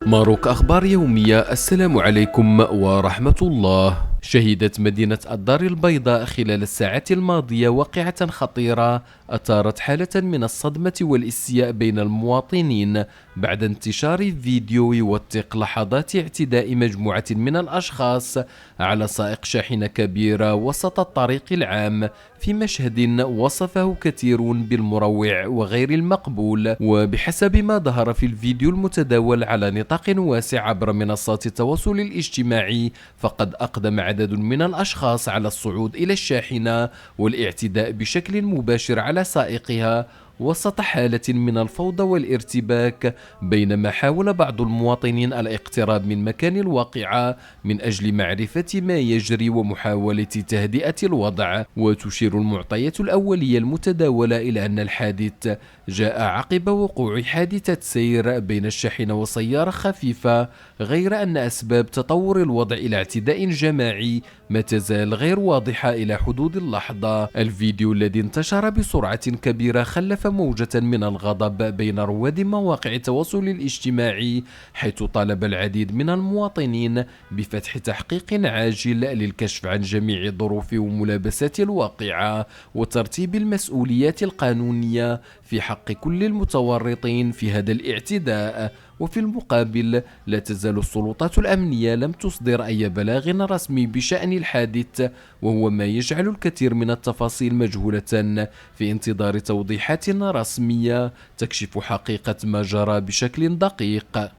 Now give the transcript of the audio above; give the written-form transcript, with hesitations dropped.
ماروك أخبار يومية. السلام عليكم ورحمة الله. شهدت مدينة الدار البيضاء خلال الساعات الماضية واقعة خطيرة أثارت حالة من الصدمة والاستياء بين المواطنين بعد انتشار فيديو يوثق لحظات اعتداء مجموعة من الأشخاص على سائق شاحنة كبيرة وسط الطريق العام، في مشهد وصفه كثيرون بالمروع وغير المقبول. وبحسب ما ظهر في الفيديو المتداول على نطاق واسع عبر منصات التواصل الاجتماعي، فقد أقدم عدد من الأشخاص على الصعود إلى الشاحنة والاعتداء بشكل مباشر على سائقها وسط حالة من الفوضى والارتباك، بينما حاول بعض المواطنين الاقتراب من مكان الواقعة من أجل معرفة ما يجري ومحاولة تهدئة الوضع. وتشير المعطيات الأولية المتداولة إلى أن الحادث جاء عقب وقوع حادثة سير بين الشاحنة وسيارة خفيفة، غير أن أسباب تطور الوضع إلى اعتداء جماعي ما تزال غير واضحة إلى حدود اللحظة. الفيديو الذي انتشر بسرعة كبيرة خلف موجة من الغضب بين رواد مواقع التواصل الاجتماعي، حيث طالب العديد من المواطنين بفتح تحقيق عاجل للكشف عن جميع ظروف وملابسات الواقعة وترتيب المسؤوليات القانونية في حق كل المتورطين في هذا الاعتداء. وفي المقابل، لا تزال السلطات الأمنية لم تصدر أي بلاغ رسمي بشأن الحادث، وهو ما يجعل الكثير من التفاصيل مجهولة في انتظار توضيحات رسمية تكشف حقيقة ما جرى بشكل دقيق.